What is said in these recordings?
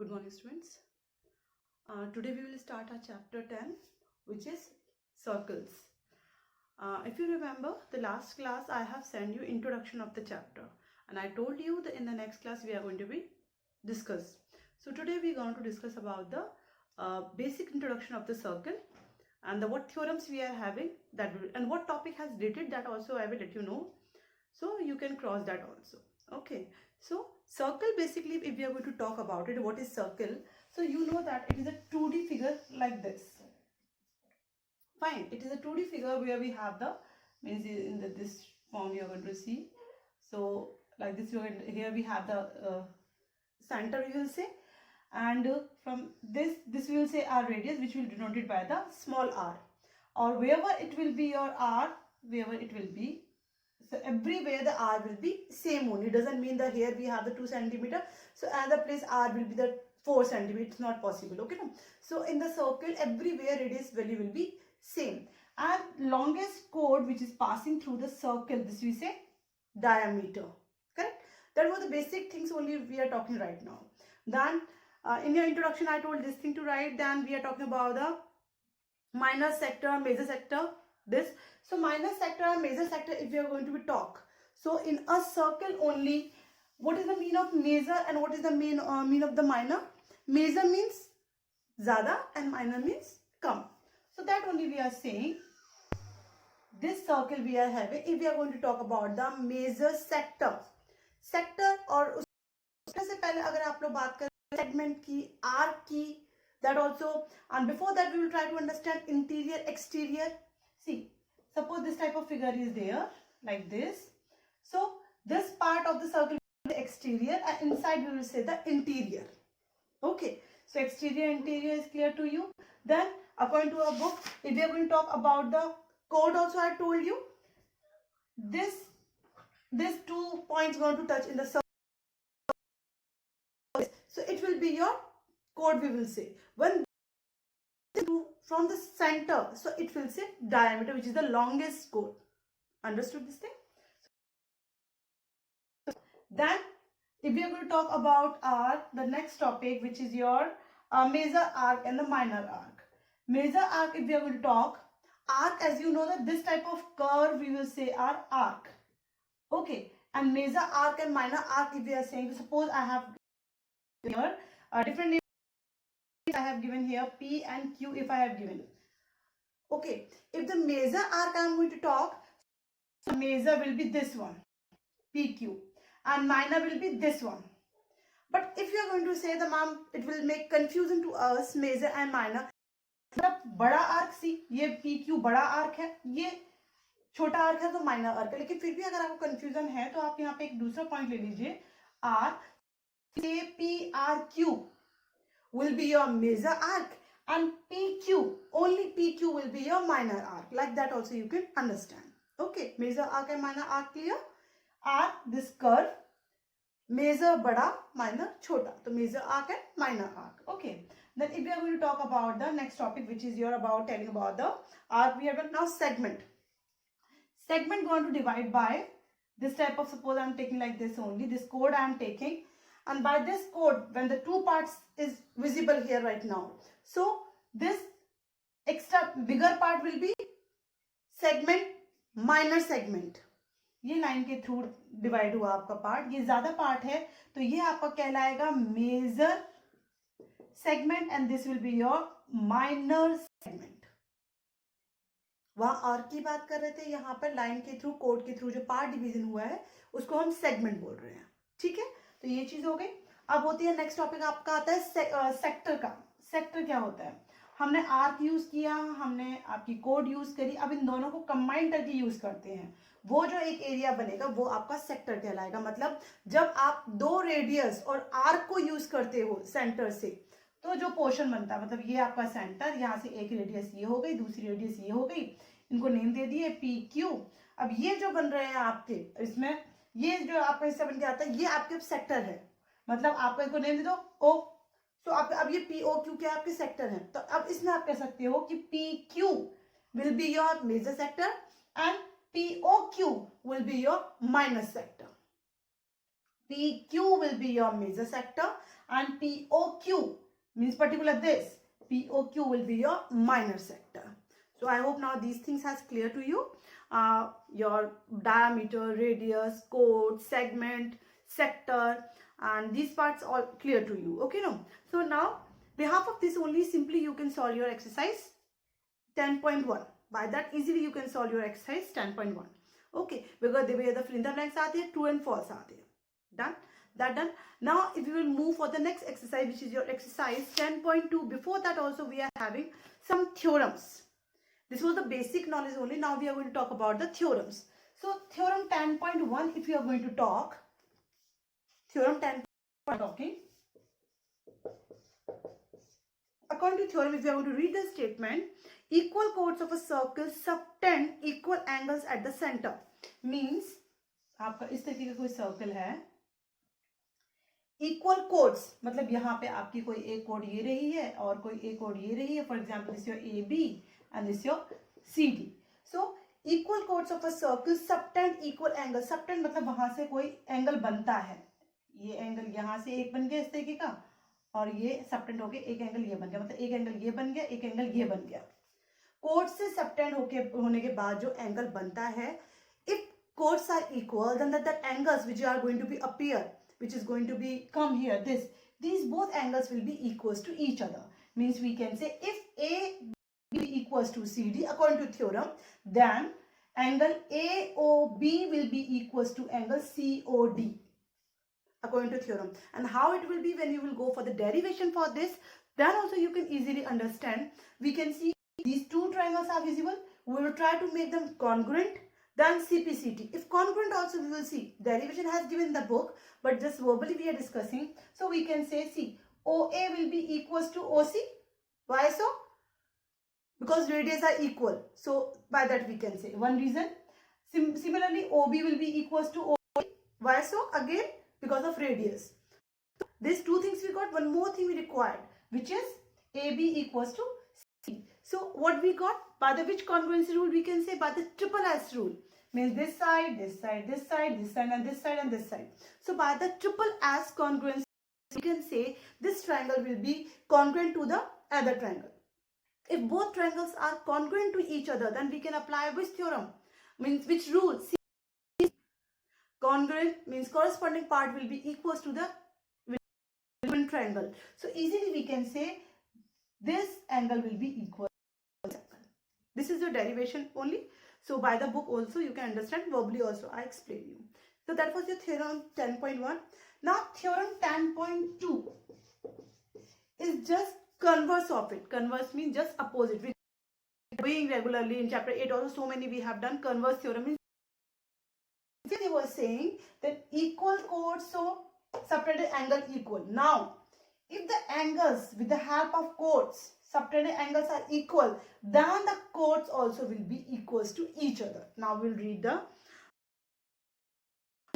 Good morning, students. Today we will start our chapter 10, which is circles. If you remember the last class, I have sent you introduction of the chapter, and I told you that in the next class we are going to be discuss. So today we are going to discuss about the basic introduction of the circle and what theorems we are having and what topic has dated, that also I will let you know. So you can cross that also. Okay. So circle, basically, if we are going to talk about it, what is circle? So you know that it is a 2D figure like this. Fine. It is a 2D figure where we have the, means in this form you are going to see. So like this, here we have the center, you will say, and from this we will say our radius, which will be denoted by the small r, or wherever it will be your r, wherever it will be. So everywhere the r will be same only. Doesn't mean that here we have the 2 centimeter. So another place r will be the 4 centimeter. It's not possible. Okay. No? So in the circle, everywhere radius value will be same. And longest chord which is passing through the circle, this we say diameter. Correct. That was the basic things only we are talking right now. Then in your introduction I told this thing to write. Then we are talking about the minor sector, major sector. This. So minor sector and major sector, if we are going to be talk. So in a circle only, what is the mean of major and what is the mean of the minor? Major means ज़्यादा and minor means come. So that only we are saying. This circle we are having, if we are going to talk about the major sector. Sector और उससे से पहले अगर आप लोग बात करें segment की, arc की, that also, and before that we will try to understand interior, exterior. See, suppose this type of figure is there like this. So this part of the circle is the exterior and inside we will say the interior. Okay. So exterior, interior is clear to you. Then according to our book, if we are going to talk about the chord also, I told you this 2 points going to touch in the circle. So it will be your chord, we will say. When from the center, so it will say diameter, which is the longest chord. Understood this thing? Then if we are going to talk about the next topic, which is your major arc and the minor arc. Major arc, if we are going to talk, arc, as you know that this type of curve we will say our arc. Okay. And major arc and minor arc, if we are saying, suppose I have here different names I have given here, P and Q if I have given. Okay. If the major arc I am going to talk, so major will be this one, PQ, and minor will be this one. But if you are going to say the ma'am, it will make confusion to us, major and minor. मतलब बड़ा arc सी, ये PQ बड़ा arc है, ये छोटा arc है तो minor arc है. लेकिन फिर भी अगर आपको कंफ्यूजन है तो आप यहाँ पे एक दूसरा पॉइंट ले लीजिए. R, APRQ will be your major arc and PQ, only PQ will be your minor arc. Like that also you can understand. Okay, major arc and minor arc clear. R, this curve, major bada, minor chota. So major arc and minor arc. Okay. Then if we are going to talk about the next topic, which is your about telling about the arc, we have now segment. Segment going to divide by this type of, suppose I am taking like this only, this chord I am taking, and by this chord, when the 2 parts is visible here right now, so this extra bigger part will be segment, minor segment. ये line के through divide हुआ आपका part, ये ज्यादा part है तो ये आपका कहलाएगा major segment and this will be your minor segment. वहां आर्क की बात कर रहे थे, यहाँ पर लाइन के थ्रू, कोड के थ्रू जो पार्ट डिवीजन हुआ है उसको हम सेगमेंट बोल रहे हैं. ठीक है. तो ये चीज हो गई. अब होती है नेक्स्ट टॉपिक आपका आता है सेक्टर का. सेक्टर क्या होता है? हमने आर्क यूज किया, हमने आपकी कोड यूज करी, अब इन दोनों को कंबाइन करके यूज करते हैं. वो जो एक एरिया बनेगा वो आपका सेक्टर कहलाएगा. मतलब जब आप 2 रेडियस और आर्क को यूज करते हो सेंटर से, तो जो पोर्शन बनता है, मतलब ये आपका सेंटर, यहाँ से एक रेडियस ये हो गई, दूसरी रेडियस ये हो गई, इनको नेम दे दिए PQ. अब ये जो बन रहे हैं आपके, इसमें ये जो आपका हिस्सा बन के आता है, ये आपके सेक्टर है. मतलब आपका इसको नेम दे दो O. तो अब ये POQ क्या आपके सेक्टर है. तो अब इसमें आप कह सकते हो कि PQ will be your major sector and POQ will be your minor sector. PQ will be your major sector and POQ POQ means particular this. POQ will be your minor sector. So I hope now these things has clear to you. Your diameter, radius, chord, segment, sector, and these parts all clear to you. Okay, no? So now, behalf of this only, simply you can solve your exercise 10.1. By that easily you can solve your exercise 10.1. Okay, because the way the fill in the blanks are there, true and false are there. Done? That done. Now if you will move for the next exercise, which is your exercise 10.2. Before that also we are having some theorems. This was the basic knowledge only. Now we are going to talk about the theorems. So theorem 10.1, if you are going to talk, theorem 10 talking. According to theorem, if you are going to read the statement, equal chords of a circle subtend equal angles at the center. Means आपका इस तरीके का कोई circle है, equal codes मतलब यहाँ पे आपकी कोई एक कोड ये रही है और कोई एक कोड ये रही है. For example this your AB and this your CD. So equal chords of a circle subtend equal angle. Subtend मतलब वहां से कोई एंगल बनता है. ये एंगल यहाँ से एक बन गया इस तरीके का और ये सबटेंड होके एक एंगल ये बन गया, मतलब एक एंगल ये बन गया, एक एंगल ये बन गया. कोड्स से सबटेंड होने के बाद जो एंगल बनता है, if chords are equal then that angles which are going to be appear, which is going to be come here, these both angles will be equals to each other. Means we can say if AB equals to CD according to theorem, then angle AOB will be equals to angle COD according to theorem. And how it will be when you will go for the derivation for this, then also you can easily understand. We can see these two triangles are visible. We will try to make them congruent. Then CPCT. If congruent also we will see. Derivation has given the book, but just verbally we are discussing. So we can say, see, OA will be equals to OC. Why so? Because radius are equal. So by that we can say one reason. Similarly, OB will be equals to OA. Why so? Again, because of radius. So, these two things we got. One more thing we required, which is AB equals to C. So what we got? By the which congruency rule we can say? By the triple S rule. Means this side, this side, this side, this side, and this side, and this side. So by the triple S congruency, we can say this triangle will be congruent to the other triangle. If both triangles are congruent to each other, then we can apply which theorem? Means which rule? See, congruent means corresponding part will be equals to the triangle. So easily we can say this angle will be equal. This is the derivation only. So by the book also you can understand, verbally also I explain you. So that was your theorem 10.1. Now theorem 10.2 is just converse of it. Converse means just opposite. We are doing regularly in chapter 8 also, so many we have done. Converse theorem means they were saying that equal chords, so subtended angle equal. Now if the angles with the help of chords, subtended angles are equal, then the chords also will be equals to each other. Now we'll read the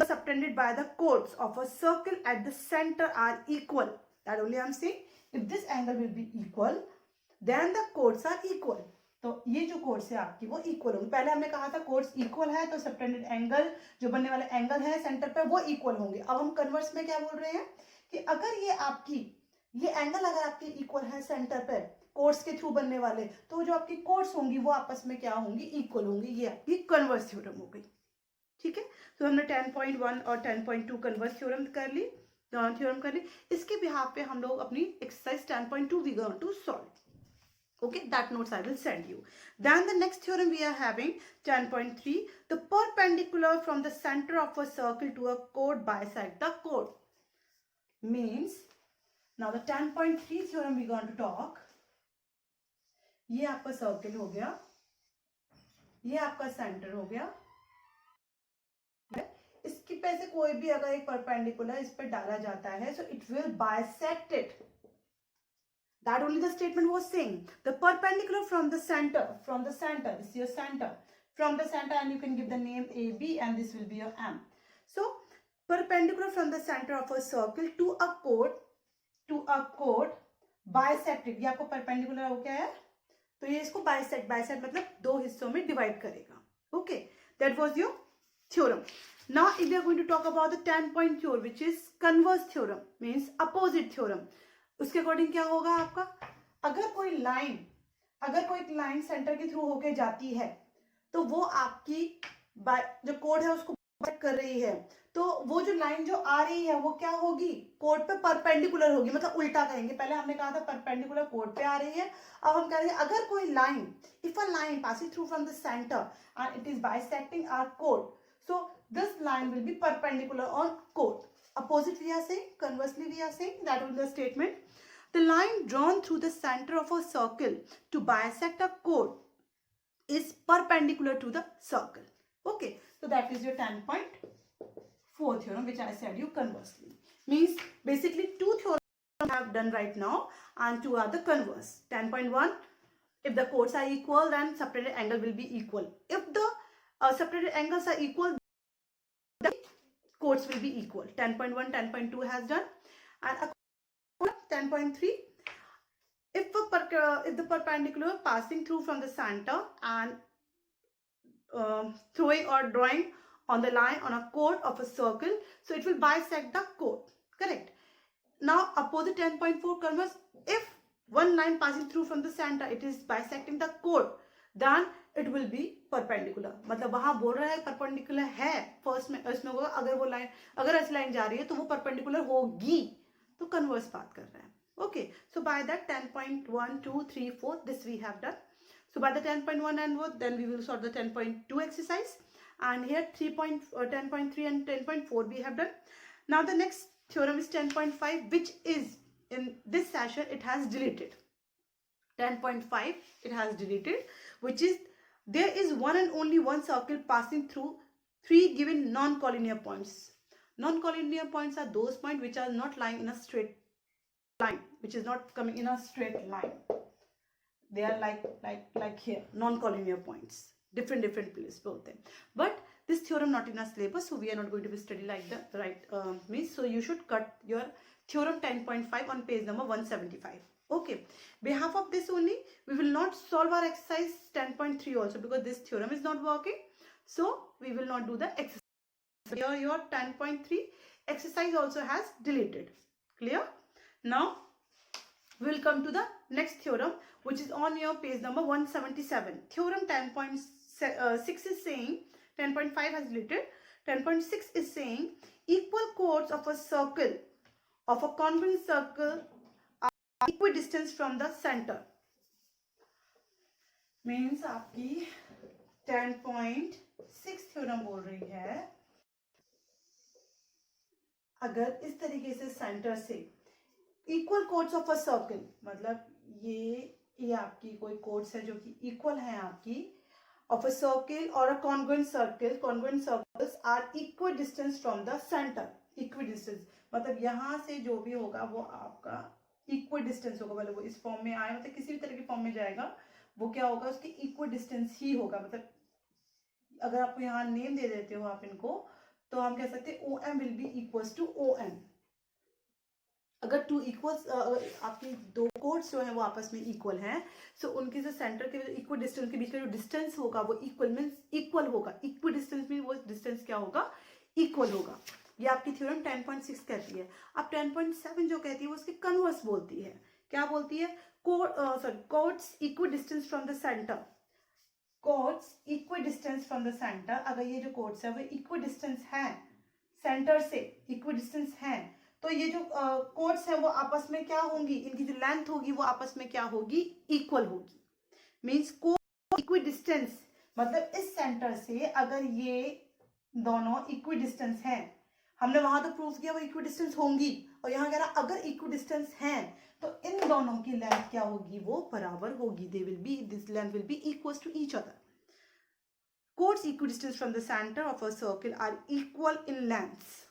subtended by the chords of a circle at the center are equal. That only I am saying. If this angle will be equal, then the chords are equal. तो ये जो chords है आपकी वो equal होंगे. पहले हमने कहा था chords equal है तो subtended angle जो बनने वाले angle है center पे वो equal होंगे. अब हम converse में क्या बोल रहे हैं कि अगर ये आपकी ये एंगल अगर आपके इक्वल है सेंटर पर कोर्स के थ्रू बनने वाले, तो जो आपकी कोर्स होंगी वो आपस में क्या होंगी? इक्वल होंगी. ये आपकी कन्वर्स थ्योरम हो गई. ठीक है, तो हमने 10.1 और 10.2 कन्वर्स थ्योरम कर ली, थ्योरम कर ली. इसके बिहाफ पे हम लोग अपनी exercise 10.2 we going to solve. Okay, that notes I will send you. Then the next theorem we are having 10.3. The perpendicular from the center of a circle to a chord bisect the chord. Means now the 10.3 theorem we going to talk. ये आपका circle हो गया, ये आपका centre हो गया. इसकी पे से कोई भी अगर एक परपेंडिकुलर इस पर डाला जाता है, so it will bisect it. That only the statement was saying. The perpendicular from the center, this is your center, from the center, and you can give the name AB and this will be your M. So perpendicular from the center of a circle to a chord bisected. ये आपको perpendicular हो गया है, तो ये इसको bisect मतलब दो हिस्सों में divide करेगा. Okay, that was your theorem. Now if we are going to talk about the 10.4, which is converse theorem, means opposite theorem. उसके अकॉर्डिंग क्या होगा आपका, अगर कोई लाइन सेंटर के थ्रू होके जाती है तो वो आपकी जो कोड है उसको कर रही है, तो वो जो लाइन जो आ रही है वो क्या होगी, कोड पे परपेंडिकुलर होगी, मतलब उल्टा कहेंगे। पहले हमने कहा था परपेंडिकुलर कोड पे आ रही है, अब हम कह रहे हैं अगर कोई line, if a line passing through from the centre and it is bisecting our कोड, so this line will be perpendicular on code. Opposite we are saying, conversely we are saying, that will be the statement. The line drawn through the center of a circle to bisect a chord is perpendicular to the circle. Okay, so that is your 10.4 theorem which I said you conversely. Means basically two theorems I have done right now and two are the converse. 10.1, if the chords are equal then separated angle will be equal. If the separated angles are equal, the chords will be equal. 10.1, 10.2 has done. And 10.3, if the perpendicular passing through from the center and throwing or drawing on the line on a chord of a circle, so it will bisect the chord. Correct. Now opposite 10.4 converse, if one line passing through from the center, it is bisecting the chord, then it will be perpendicular. मतलब वहां बोल रहा है perpendicular है, first में इसमें होगा अगर वो लाइन, अगर ऐसी लाइन जा रही है तो वो perpendicular होगी, तो converse बात कर रहे हैं. Okay, so by that 10.1, 2, 3, 4 this we have done. So by the 10.1 and what, then we will solve the 10.2 exercise, and here 10.3 and 10.4 we have done. Now the next theorem is 10.5, which is in this session it has deleted. 10.5 it has deleted, which is there is one and only one circle passing through three given non-collinear points. Non-collinear points are those points which are not lying in a straight line, which is not coming in a straight line. They are like here, non-collinear points, different places both them. But this theorem not in our syllabus, so we are not going to be study like the right means. So you should cut your theorem 10.5 on page number 175. Okay, behalf of this only we will not solve our exercise 10.3 also, because this theorem is not working, so we will not do the exercise. Here your 10.3 exercise also has deleted. Clear? Now we will come to the next theorem, which is on your page number 177. Theorem 10.6 is saying, 10.5 has deleted, 10.6 is saying equal chords of a circle, of a congruent circle, are equidistant from the center. Means आपकी 10.6 theorem बोल रही है, अगर इस तरीके से centre से equal codes of a circle, मतलब ये आपकी कोई कोड्स है जो कि इक्वल है आपकी, ऑफ अ सर्कल और a congruent circle. Congruent circles are equal distance from the centre. Equal distance मतलब यहाँ से जो भी होगा वो आपका इक्वल डिस्टेंस होगा, मतलब वो इस फॉर्म में आए, मतलब किसी भी तरह की फॉर्म में जाएगा वो क्या होगा, उसकी इक्वल डिस्टेंस ही होगा. मतलब अगर आपको यहाँ नेम दे देते हो आप इनको, तो हम कह सकते हैं OM will be equals to ON. अगर टू इक्वल्स आपकी दो कोड्स जो है वो आपस में इक्वल हैं, सो उनके जो सेंटर के इक्वल डिस्टेंस के बीच का जो डिस्टेंस होगा वो इक्वल मींस इक्वल होगा. इक्वल डिस्टेंस में वो डिस्टेंस क्या होगा, इक्वल होगा. ये आपकी थ्योरम 10.6 कहती है. अब 10.7 जो कहती है वो उसके कन्वर्स बोलती है. क्या बोलती है, codes equal distance from the centre. Codes equal distance from the centre, अगर ये जो कोड्स है वो इक्वल डिस्टेंस है सेंटर से, इक्वल डिस्टेंस है, तो ये जो कोड्स है वो आपस में क्या होंगी, इनकी जो लेंथ होगी वो आपस में क्या होगी, इक्वल होगी. मींस कोड इक्वल डिस्टेंस मतलब इस सेंटर से अगर ये दोनों इक्वल डिस्टेंस हैं, हमने वहां तो प्रूव किया वो इक्वल डिस्टेंस होंगी, और यहाँ कह रहा अगर इक्वल डिस्टेंस हैं तो इन दोनों की लेंथ क्या होगी, वो बराबर होगी. They will be, this length will be equal to each other. Chords equidistant from the center of a circle are equal in lengths.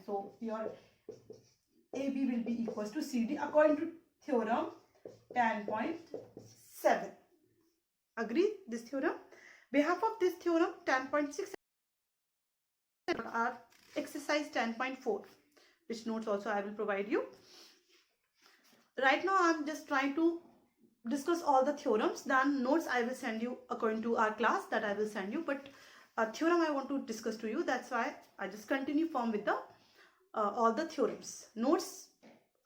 So your AB will be equals to CD according to theorem 10.7. Agree this theorem? Behalf of this theorem 10.6 are exercise 10.4, which notes also I will provide you. Right now I am just trying to discuss all the theorems, then notes I will send you according to our class, that I will send you, but a theorem I want to discuss to you, that's why I just continue form with the all the theorems. Notes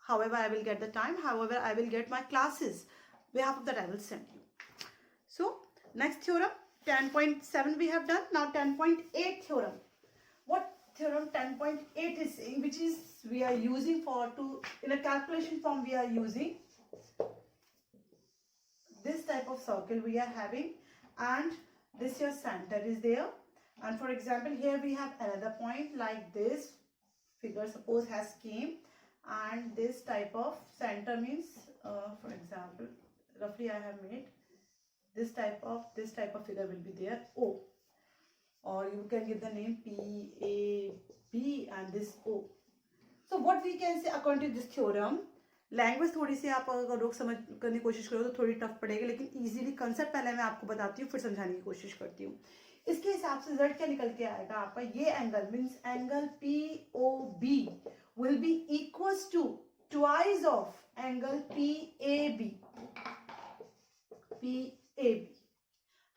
however I will get the time, however I will get my classes, behalf of that I will send you. So next theorem, 10.7 we have done. Now 10.8 theorem. What theorem 10.8 is saying, which is we are using for to, in a calculation form we are using this type of circle we are having, and this your center is there, and for example here we have another point like this figure suppose has came, and this type of center means for example roughly I have made this type of figure will be there O, or you can give the name PAB and this O. So what we can say according to this theorem, language थोड़ी सी आप अगर लोग समझ करने की कोशिश करो तो थोड़ी टफ पड़ेगी, लेकिन इजीली कंसेप्ट पहले मैं आपको बताती हूँ फिर समझाने की कोशिश करती हूँ. इसके हिसाब से रिजल्ट क्या निकल के आएगा आपका, ये angle means angle POB will be equals to twice of angle PAB.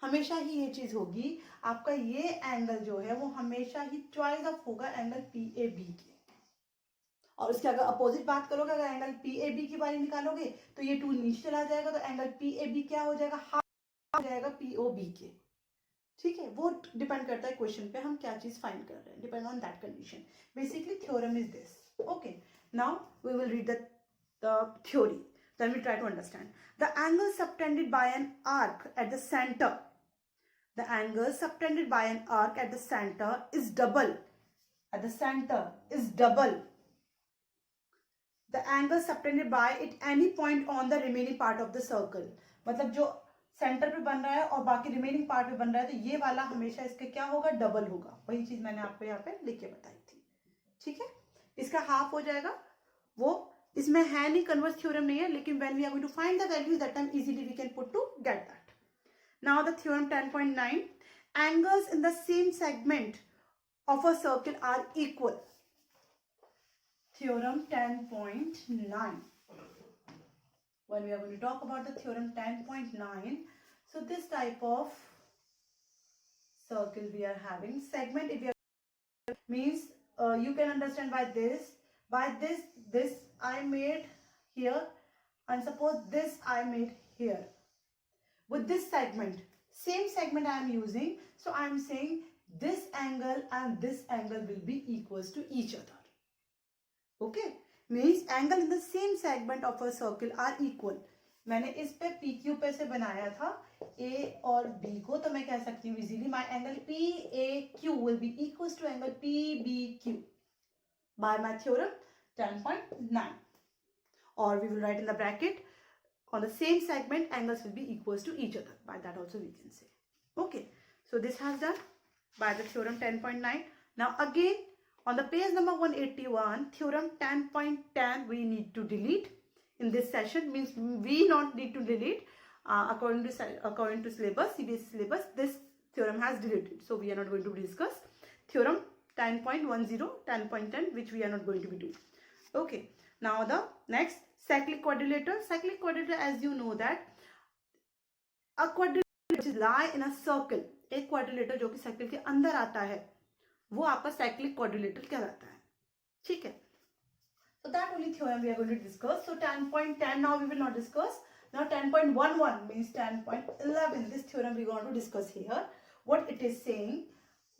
हमेशा ही ये चीज होगी, आपका ये एंगल जो है वो हमेशा ही ट्वाइस ऑफ होगा एंगल PAB के. और उसके अगर अपोजिट बात करोगे, अगर एंगल PAB की वैल्यू निकालोगे तो ये 2 नीचे चला जाएगा, तो एंगल PAB क्या हो जाएगा, हाफ हो जाएगा POB के. ठीक है, वो डिपेंड करता है क्वेश्चन पे हम क्या चीज फाइंड कर रहे हैं, depend on that condition. Basically theorem is this. Okay, now we will read the theory, then we try to understand. The angle subtended by an arc at the centre, the angle subtended by an arc at the centre is double, at the centre is double the angle subtended by at any point on the remaining part of the circle. मतलब जो centre पे बन रहा है और बाकी remaining part पे बन रहा है, तो ये वाला हमेशा इसके क्या होगा, डबल होगा. वही चीज मैंने आपको यहाँ पे लिख के बताई थी. ठीक है, इसका हाफ हो जाएगा. वो इसमें है नहीं, कन्वर्स थ्योरम नहीं है, लेकिन when we are going to find the value that time easily we can put to get that. Now the theorem 10.9, angles in the same segment of a circle are equal. Theorem 10.9. When we are going to talk about the theorem 10.9, so this type of circle we are having, segment if you are, means you can understand by this I made here, and suppose this I made here. With this segment, same segment I am using, so I am saying this angle and this angle will be equals to each other. Okay, means angle in the same segment of a circle are equal. मैंने इस पे PQ पे से बनाया था A और B को, तो मैं कह सकती हूँ easily my angle PAQ will be equals to angle PBQ by my theorem 10.9. Or we will write in the bracket, on the same segment angles will be equals to each other. By that also we can say. Okay, so this has done by the theorem 10.9. Now again, on the page number 181, theorem 10.10 we need to delete in this session, means we not need to delete according to syllabus, CBSE syllabus, this theorem has deleted, so we are not going to discuss theorem 10.10, 10.10 which we are not going to be doing. Okay, now the next, cyclic quadrilateral. Cyclic quadrilateral, as you know that a quadrilateral which is lie in a circle, एक quadrilateral जो कि circle के अंदर आता है वो आपका cyclic quadrilateral कहलाता है. ठीक है, so that only theorem we are going to discuss. So 10.10 now we will not discuss. Now 10.11 means 10.11, this theorem we are going to discuss here. What it is saying,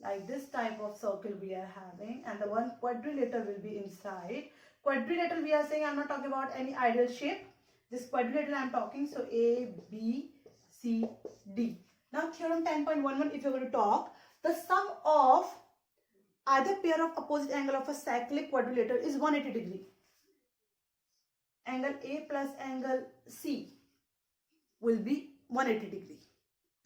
like this type of circle we are having, and the one quadrilateral will be inside. Quadrilateral we are saying, I am not talking about any ideal shape, this quadrilateral I am talking, so A, B, C, D. Now theorem 10.11, if you are going to talk, the sum of either pair of opposite angle of a cyclic quadrilateral is 180 degree. Angle A plus angle C will be 180 degree.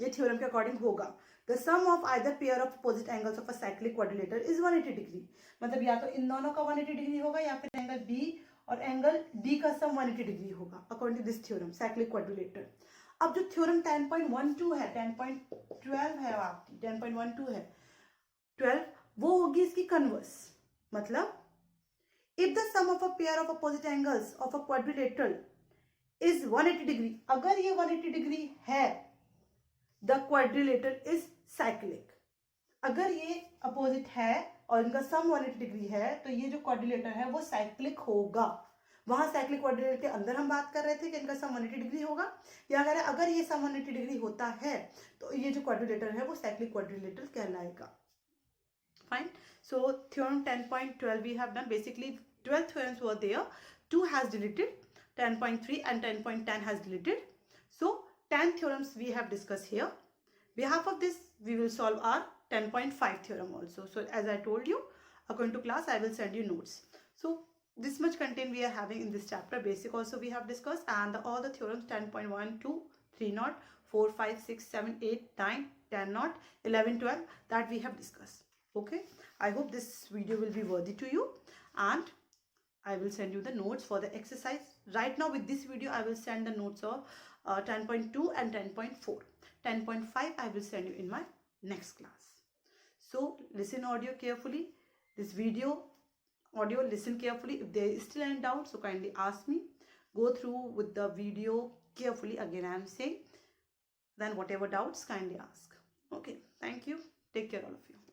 ये theorem के according होगा. The sum of either pair of opposite angles of a cyclic quadrilateral is 180 degree. मतलब या तो इन दोनों का 180 degree होगा या फिर एंगल B और एंगल D का सम 180 degree होगा according to this theorem, cyclic quadrilateral. अब जो theorem 10.12 है, 10.12 है आपकी, 10.12 है, 12 वो होगी इसकी कन्वर्स. मतलब if the sum of a pair of opposite angles of a quadrilateral is 180 degree, अगर ये 180 degree है, the quadrilateral is cyclic. अगर ये opposite है और इनका सम 180 degree है, तो ये जो quadrilateral है वो cyclic होगा. वहाँ साइक्लिक क्वाड्रिलेटरल के अंदर हम बात कर रहे थे कि इनका सम 180 डिग्री होगा, या अगर ये सम 180 डिग्री होता है तो ये जो क्वाड्रिलेटर है वो साइक्लिक क्वाड्रिलेटरल कहलाएगा. Fine. So theorem 10.12 we have done. Basically 12 theorems were there. 2 has deleted. 10.3 and 10.10 has deleted. So 10 theorems we have discussed here. Behalf of this we will solve our 10.5 theorem also. So as I told you, according to class I will send you notes. So this much content we are having in this chapter. Basic also we have discussed, and all the theorems 10.1, 2, 3 not, 4, 5, 6, 7, 8, 9, 10 not, 11, 12 that we have discussed. Okay, I hope this video will be worthy to you, and I will send you the notes for the exercise. Right now with this video I will send the notes of 10.2 and 10.4. 10.5 I will send you in my next class. So listen audio carefully. This video audio, listen carefully. If there is still any doubt, so kindly ask me. Go through with the video carefully. Again I am saying, then whatever doubts kindly ask. Okay, thank you. Take care all of you.